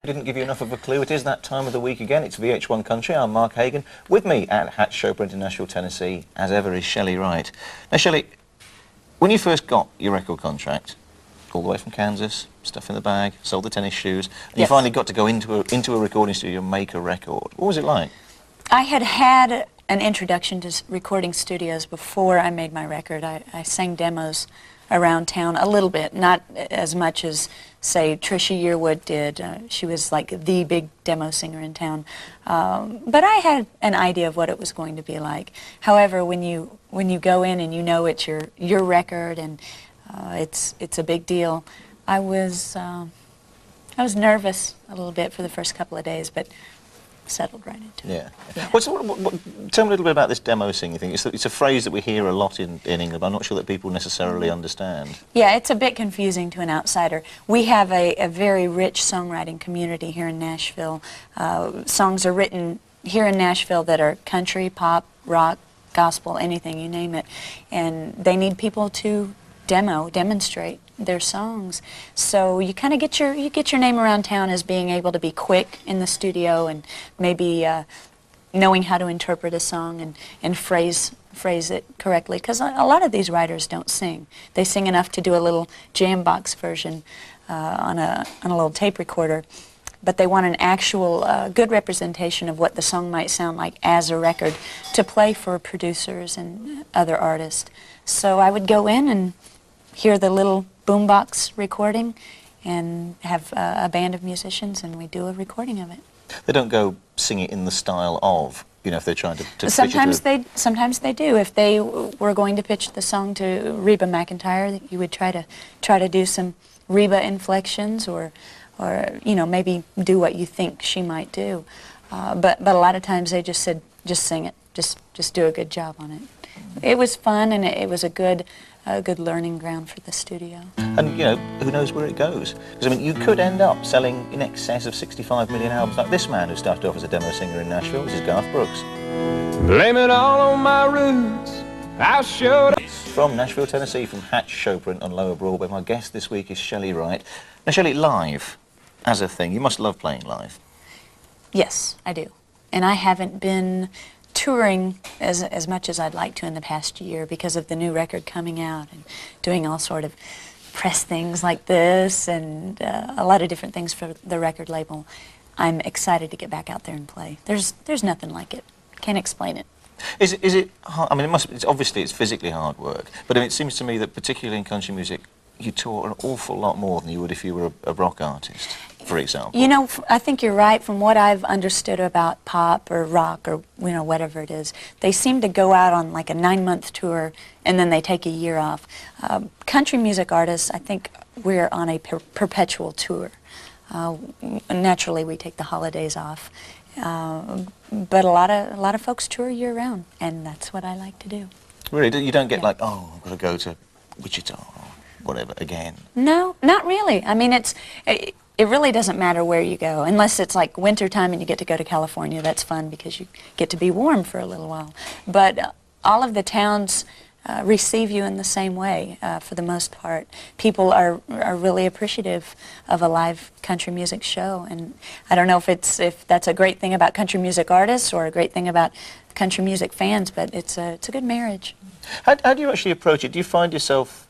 Didn't give you enough of a clue. It is that time of the week again. It's VH1 Country. I'm Mark Hagan. With me at Hatch Showprint in Nashville, Tennessee, as ever, is Shelley Wright. Now, Shelley, when you first got your record contract, all the way from Kansas, stuff in the bag, sold the tennis shoes, and you finally got to go into a recording studio and make a record. What was it like? I had an introduction to recording studios before I made my record. I sang demos around town a little bit, not as much as, say, Trisha Yearwood did. She was like the big demo singer in town. But I had an idea of what it was going to be like. However, when you go in and you know it's your record and it's a big deal, I was nervous a little bit for the first couple of days, but settled right into it. Yeah. Tell me a little bit about this demo singing thing. It's a phrase that we hear a lot in England, but I'm not sure that people necessarily understand. Yeah, it's a bit confusing to an outsider. We have a very rich songwriting community here in Nashville. Songs are written here in Nashville that are country, pop, rock, gospel, anything, you name it. And they need people to demonstrate their songs. So you kind of get your name around town as being able to be quick in the studio and maybe knowing how to interpret a song and phrase it correctly. Because a lot of these writers don't sing. They sing enough to do a little jam box version on a little tape recorder. But they want an actual good representation of what the song might sound like as a record to play for producers and other artists. So I would go in and hear the little boombox recording and have a band of musicians, and we do a recording of it. They don't go sing it in the style of, you know, if they're trying to sometimes they do. If they were going to pitch the song to Reba McEntire, you would try to do some Reba inflections or you know, maybe do what you think she might do. But a lot of times they just said, just sing it, just do a good job on it. It was fun, and it was a good learning ground for the studio. And, you know, who knows where it goes? Because, I mean, you could end up selling in excess of 65 million albums, like this man who started off as a demo singer in Nashville. This is Garth Brooks. Blame it all on my roots. I showed up. From Nashville, Tennessee, from Hatch Showprint on Lower Broadway. My guest this week is Shelley Wright. Now, Shelley, live as a thing, you must love playing live. Yes, I do. And I haven't been touring as much as I'd like to in the past year because of the new record coming out and doing all sort of press things like this and a lot of different things for the record label. I'm excited to get back out there and play. There's nothing like it. Can't explain it. Is it hard? I mean, obviously it's physically hard work, but I mean, it seems to me that particularly in country music, you tour an awful lot more than you would if you were a rock artist, for example. You know, I think you're right. From what I've understood about pop or rock or, you know, whatever it is, they seem to go out on like a 9-month tour and then they take a year off. Country music artists, I think we're on a perpetual tour. Naturally, we take the holidays off. But a lot of folks tour year-round, and that's what I like to do. Really? You don't get like, oh, I've got to go to Wichita or whatever again? No, not really. I mean, it really doesn't matter where you go, unless it's like winter time and you get to go to California. That's fun because you get to be warm for a little while. But all of the towns receive you in the same way for the most part. People are really appreciative of a live country music show, and I don't know if that's a great thing about country music artists or a great thing about country music fans, but it's a good marriage. How do you actually approach it? Do you find yourself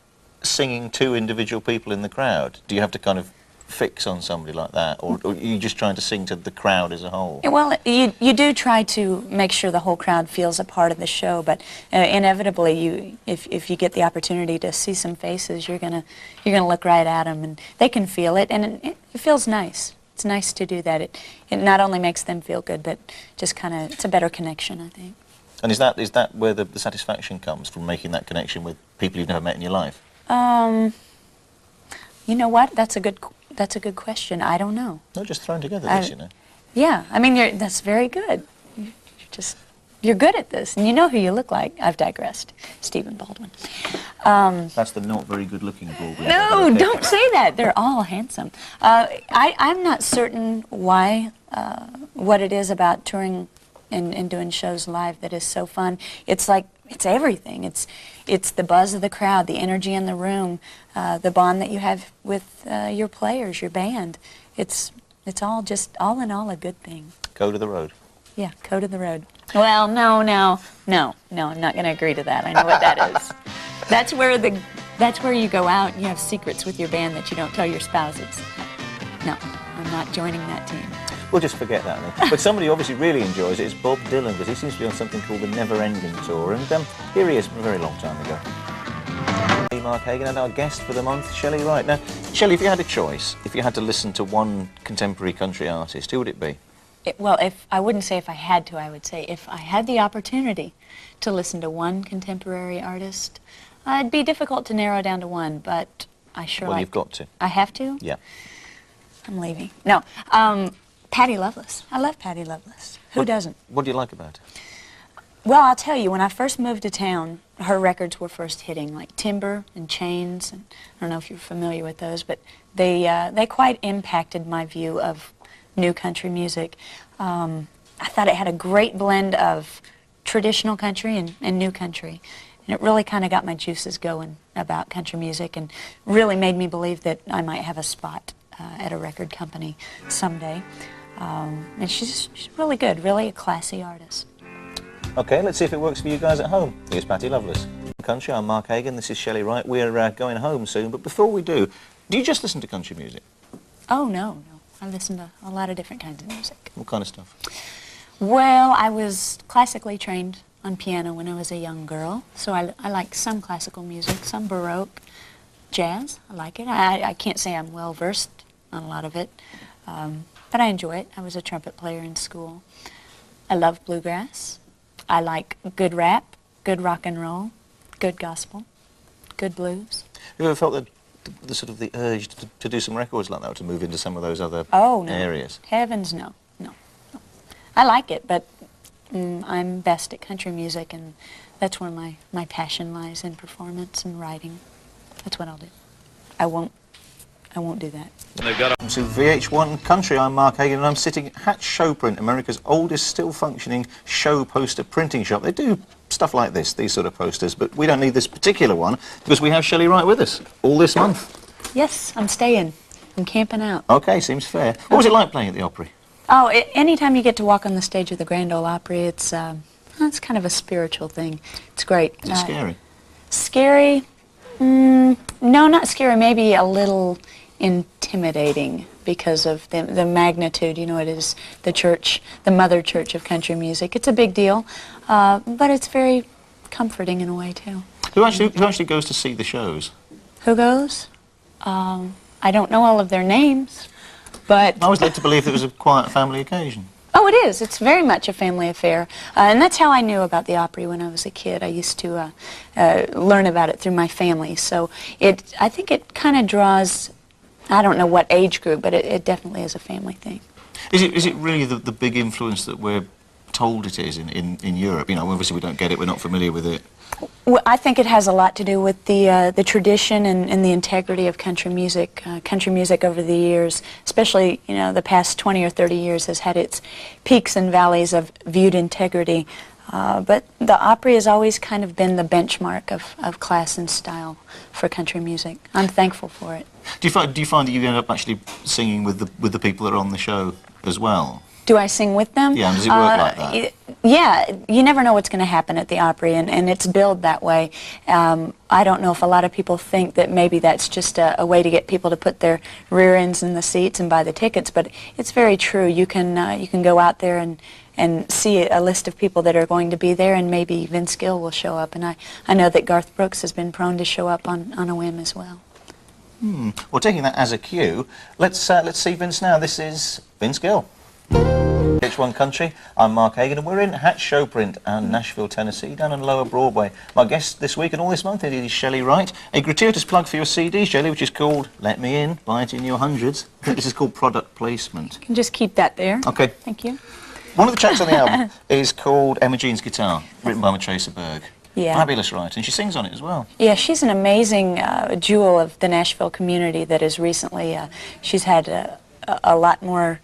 singing to individual people in the crowd? Do you have to kind of fix on somebody like that, or are you just trying to sing to the crowd as a whole? Well, you do try to make sure the whole crowd feels a part of the show, but inevitably, if you get the opportunity to see some faces, you're gonna look right at them, and they can feel it, and it feels nice. It's nice to do that. It not only makes them feel good, but just kind of it's a better connection, I think. And is that where the satisfaction comes from, making that connection with people you've never met in your life? You know what? That's a good question. I don't know. No, just thrown together this, you know. Yeah, I mean, that's very good. You're good at this, and you know who you look like. I've digressed. Stephen Baldwin. That's the not very good-looking Baldwin. No, don't say that. They're all handsome. I'm not certain why, what it is about touring and doing shows live that is so fun. It's like, it's everything. It's the buzz of the crowd, the energy in the room, the bond that you have with your players, your band. It's It's all just, all in all, a good thing. Code of the road. Yeah, code of the road. Well, no, I'm not going to agree to that. I know what that is. That's where you go out and you have secrets with your band that you don't tell your spouses. No, I'm not joining that team. We'll just forget that then. But somebody who obviously really enjoys it is Bob Dylan, because he seems to be on something called the Never Ending Tour, and here he is from a very long time ago. Mark Hagan and our guest for the month, Shelley Wright. Now, Shelley, if you had a choice, if you had to listen to one contemporary country artist, who would it be? Well, I wouldn't say if I had to, I would say if I had the opportunity to listen to one contemporary artist, it'd be difficult to narrow down to one, but I sure Well, you've got to. I have to? Yeah. I'm leaving. No, Patti Loveless. I love Patti Loveless. Who doesn't? What do you like about her? Well, I'll tell you, when I first moved to town, her records were first hitting, like Timber and Chains, and I don't know if you're familiar with those, but they quite impacted my view of new country music. I thought it had a great blend of traditional country and new country, and it really kind of got my juices going about country music and really made me believe that I might have a spot at a record company someday. And she's really good, really a classy artist. Okay, let's see if it works for you guys at home. Here's Patti Loveless. Country, I'm Mark Hagan, this is Shelley Wright. We're going home soon, but before we do you just listen to country music? Oh, no. I listen to a lot of different kinds of music. What kind of stuff? Well, I was classically trained on piano when I was a young girl, so I like some classical music, some Baroque, jazz. I like it. I can't say I'm well versed on a lot of it, but I enjoy it. I was a trumpet player in school. I love bluegrass. I like good rap, good rock and roll, good gospel, good blues. Have you ever felt the sort of the urge to do some records like that, to move into some of those other areas? Heavens, no. I like it, but I'm best at country music, and that's where my passion lies, in performance and writing. That's what I'll do. I won't do that. So VH1 Country, I'm Mark Hagan, and I'm sitting at Hatch Showprint, America's oldest still functioning show poster printing shop. They do stuff like this, these sort of posters, but we don't need this particular one because we have Shelley Wright with us all this month. Yes, I'm staying. I'm camping out. Okay, seems fair. What was it like playing at the Opry? Oh, anytime you get to walk on the stage of the Grand Ole Opry, it's kind of a spiritual thing. It's great. Is it scary? Scary? No, not scary. Maybe a little intimidating because of the magnitude. You know, it is the church, the mother church of country music. It's a big deal, but it's very comforting in a way too. Who actually goes to see the shows? Who goes? I don't know all of their names, but I was led to believe it was a quiet family occasion. Oh, it is. It's very much a family affair. And that's how I knew about the Opry when I was a kid. I used to learn about it through my family. So I think it kind of draws, I don't know what age group, but it definitely is a family thing. Is it really the big influence that we're told it is in Europe? You know, obviously we don't get it, we're not familiar with it. Well, I think it has a lot to do with the tradition and the integrity of country music. Country music over the years, especially, you know, the past 20 or 30 years, has had its peaks and valleys of viewed integrity. But the Opry has always kind of been the benchmark of class and style for country music. I'm thankful for it. Do you find that you end up actually singing with the people that are on the show as well? Do I sing with them? Yeah, does it work like that? Yeah, you never know what's going to happen at the Opry, and it's billed that way. I don't know if a lot of people think that maybe that's just a way to get people to put their rear ends in the seats and buy the tickets, but it's very true. You can go out there and see a list of people that are going to be there, and maybe Vince Gill will show up. And I know that Garth Brooks has been prone to show up on a whim as well. Well, taking that as a cue, let's see Vince now. This is Vince Gill. VH1 Country, I'm Mark Hagan, and we're in Hatch Showprint in Nashville, Tennessee, down on Lower Broadway. My guest this week and all this month is Shelley Wright. A gratuitous plug for your CD, Shelley, which is called Let Me In, buy it in your hundreds. I think this is called Product Placement. You can just keep that there. Okay. Thank you. One of the tracks on the album is called Emma Jean's Guitar, written by Matraca Berg. Yeah. Fabulous writer, and she sings on it as well. Yeah, she's an amazing jewel of the Nashville community that has recently, she's had a lot more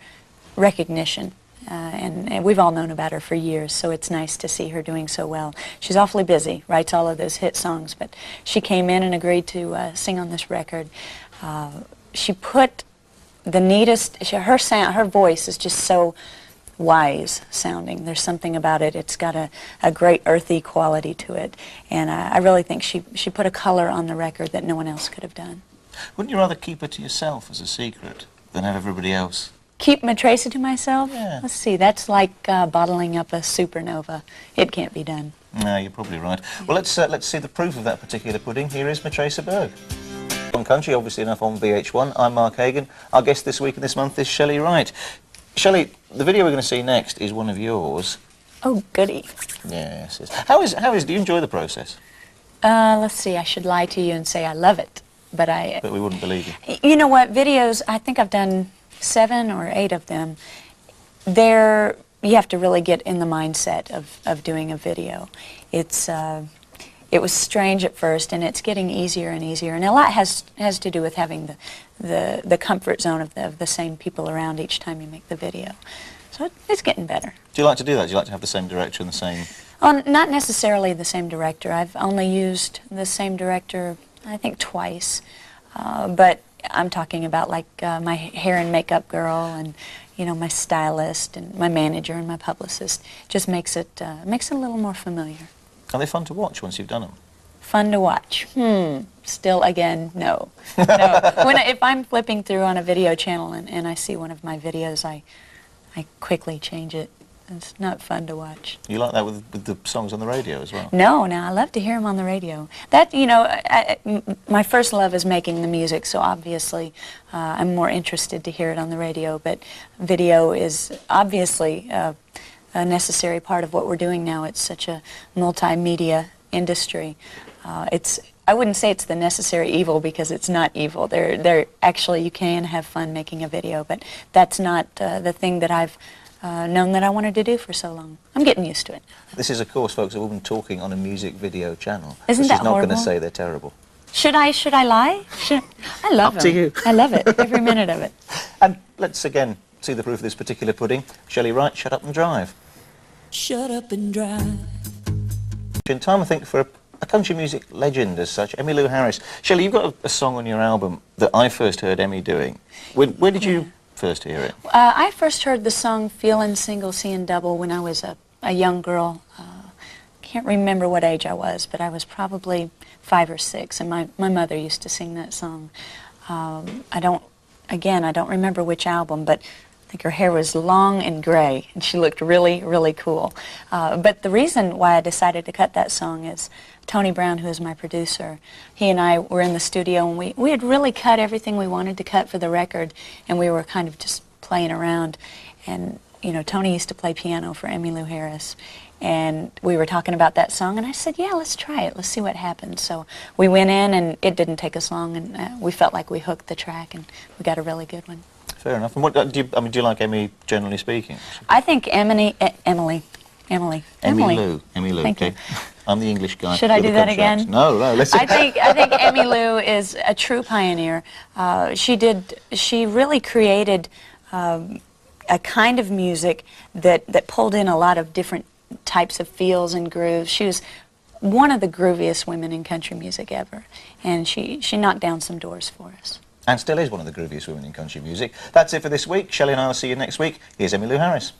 recognition. And we've all known about her for years, so it's nice to see her doing so well. She's awfully busy, writes all of those hit songs, but she came in and agreed to sing on this record. She put the neatest. Her sound, her voice is just so wise sounding. There's something about it. It's got a great earthy quality to it, and I really think she put a color on the record that no one else could have done. Wouldn't you rather keep her to yourself as a secret than have everybody else? Keep Matraca to myself? Yeah. Let's see, that's like bottling up a supernova. It can't be done. No, you're probably right. Well, let's see the proof of that particular pudding. Here is Matraca Berg. On Country, obviously enough, on VH1. I'm Mark Hagan. Our guest this week and this month is Shelley Wright. Shelley, the video we're going to see next is one of yours. Oh, goody. Yes. How is? Do you enjoy the process? Let's see, I should lie to you and say I love it, but we wouldn't believe you. You know what, videos, I think I've done 7 or 8 of them. You have to really get in the mindset of doing a video. It was strange at first, and it's getting easier and easier, and a lot has to do with having the comfort zone of the same people around each time you make the video. So it's getting better. Do you like to do that? Do you like to have the same director and the same... Oh, not necessarily the same director. I've only used the same director, I think, twice. But I'm talking about like my hair and makeup girl, and my stylist and my manager and my publicist. Just makes it a little more familiar. Are they fun to watch once you've done them? Fun to watch? Still, again, no. No. If I'm flipping through on a video channel and I see one of my videos, I quickly change it. It's not fun to watch. You like that with the songs on the radio as well? No, I love to hear them on the radio. That, my first love is making the music, so obviously I'm more interested to hear it on the radio, but video is obviously a necessary part of what we're doing now. It's such a multimedia industry. I wouldn't say it's the necessary evil, because it's not evil. Actually, you can have fun making a video, but that's not the thing that I've known that I wanted to do for so long. I'm getting used to it. This is, of course, folks, a woman talking on a music video channel. Isn't that She's not going to horrible? say they're terrible. Should I lie? I love Up to them. you. I love it, every minute of it. And let's again see the proof of this particular pudding. Shelley Wright, Shut Up and Drive. Shut up and drive. In time, I think, for a country music legend as such, Emmylou Harris. Shelley, you've got a song on your album that I first heard Emmy doing. Where did you first hear it? I first heard the song Feelin' Single, Seein' Double when I was a young girl. Can't remember what age I was, but I was probably 5 or 6, and my mother used to sing that song. I don't remember which album, but I think her hair was long and gray, and she looked really, really cool. But the reason why I decided to cut that song is Tony Brown, who is my producer, he and I were in the studio, and we had really cut everything we wanted to cut for the record, and we were kind of just playing around. And, Tony used to play piano for Emmylou Harris, and we were talking about that song, and I said, yeah, let's try it. Let's see what happens. So we went in, and it didn't take us long, and we felt like we hooked the track, and we got a really good one. Fair enough. And what do you like Emmy, generally speaking? I think Emily. Emmylou. Thank okay. you. I'm the English guy. Should I You're do the that contract. again? No. Let's. I think Emmylou is a true pioneer. She really created a kind of music that pulled in a lot of different types of feels and grooves. She was one of the grooviest women in country music ever, and she knocked down some doors for us. And still is one of the grooviest women in country music. That's it for this week. Shelley and I will see you next week. Here's Emmylou Harris.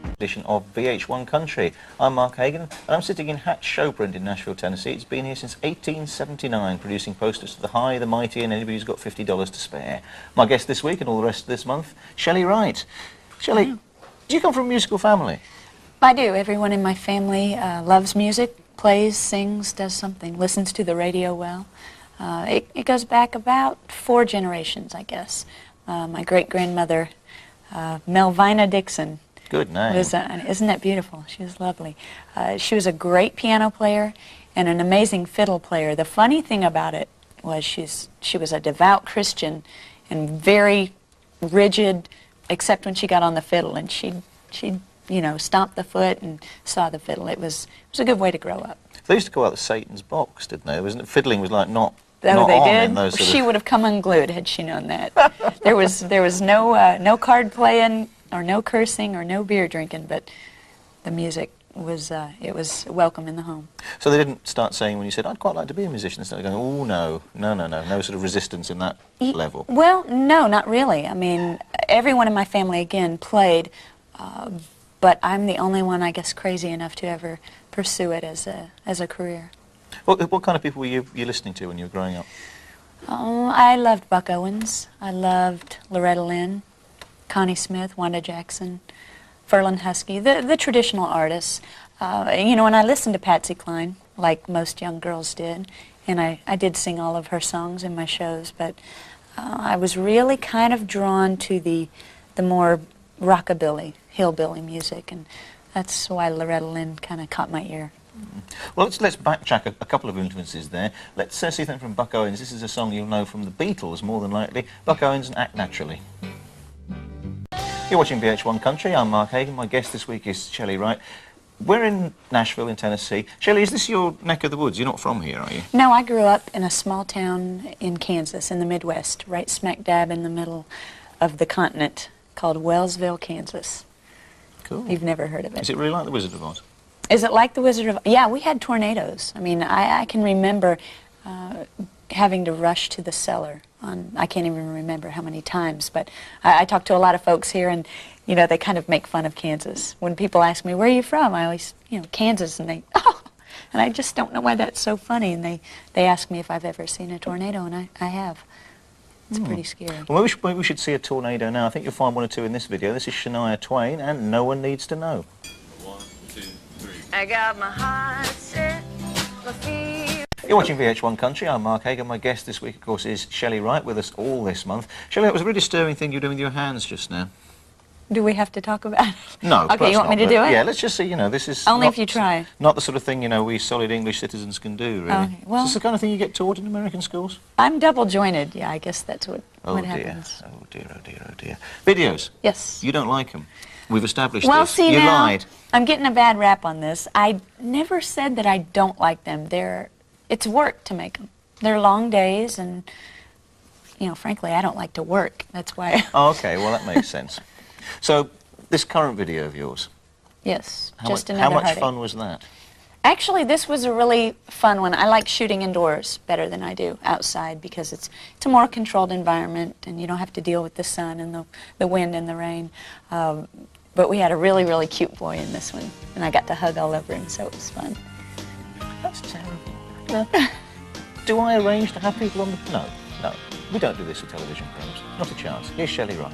Edition of VH1 Country. I'm Mark Hagan, and I'm sitting in Hatch Showprint in Nashville, Tennessee. It's been here since 1879, producing posters for the high, the mighty, and anybody who's got $50 to spare. My guest this week and all the rest of this month, Shelley Wright. Shelley, do you come from a musical family? I do. Everyone in my family loves music, plays, sings, does something, listens to the radio well. It goes back about 4 generations, I guess. My great-grandmother, Melvina Dixon. Good name. Isn't that beautiful? She was lovely. She was a great piano player and an amazing fiddle player. The funny thing about it was she was a devout Christian and very rigid, except when she got on the fiddle, and she'd stomp the foot and saw the fiddle. It was a good way to grow up. They used to call that Satan's box, didn't they? Wasn't it? Fiddling was like not They on did. in those sort She of... would have come unglued had she known that. There was no card playing or no cursing or no beer drinking, but the music it was welcome in the home. So they didn't start saying when you said, I'd quite like to be a musician, they started going, oh, no sort of resistance in that level? Well, no, not really. I mean, everyone in my family, again, played, but I'm the only one, I guess, crazy enough to ever pursue it as a career. What kind of people were you listening to when you were growing up? Oh, I loved Buck Owens. I loved Loretta Lynn, Connie Smith, Wanda Jackson, Ferlin Husky, the traditional artists. You know, and I listened to Patsy Cline, like most young girls did, and I did sing all of her songs in my shows, but I was really kind of drawn to the more rockabilly, hillbilly music, and that's why Loretta Lynn kind of caught my ear. Well, let's backtrack a couple of influences there. Let's see something from Buck Owens. This is a song you'll know from the Beatles, more than likely. Buck Owens and Act Naturally. You're watching VH1 Country. I'm Mark Hagan. My guest this week is Shelley Wright. We're in Nashville in Tennessee. Shelley, is this your neck of the woods? You're not from here, are you? No, I grew up in a small town in Kansas, in the Midwest, right smack dab in the middle of the continent, called Wellsville, Kansas. Cool. You've never heard of it. Is it really like the Wizard of Oz? Is it like the Wizard of Oz? Yeah, we had tornadoes. I mean, I can remember having to rush to the cellar on, I can't even remember how many times, but I talked to a lot of folks here, and, you know, they kind of make fun of Kansas. When people ask me, where are you from? I always, you know, Kansas, and they, oh, and I just don't know why that's so funny, and they ask me if I've ever seen a tornado, and I have. It's pretty scary. Well, maybe we should see a tornado now. I think you'll find one or two in this video. This is Shania Twain, and No One Needs to Know. 1, 2, 3. I got my heart set, my feet. You're watching VH1 Country. I'm Mark Hagan. My guest this week, of course, is Shelley Wright, with us all this month. Shelley, that was a really disturbing thing you were doing with your hands just now. Do we have to talk about it? No, okay, you want me to do it? Yeah, let's just see, you know, this is... Only if you try. Not the sort of thing, you know, we solid English citizens can do, really. Okay, well, is this the kind of thing you get taught in American schools? I'm double-jointed. Yeah, I guess that's what Oh, happens. Oh, dear, oh, dear, oh, dear. Videos? Yes. You don't like them. We've established Well, this. see, you now, lied. I'm getting a bad rap on this. I never said that I don't like them. It's work to make them. They're long days, and, you know, frankly, I don't like to work. That's why. Oh, okay, well, that makes sense. So, this current video of yours, Yes, how just much, another how much heartache. fun was that? Actually, this was a really fun one. I like shooting indoors better than I do outside because it's a more controlled environment, and you don't have to deal with the sun and the wind and the rain. But we had a really, really cute boy in this one, and I got to hug all over him, so it was fun. That's terrible. No. Do I arrange to have people on the... No, we don't do this with television programs. Not a chance. Here's Shelley Wright.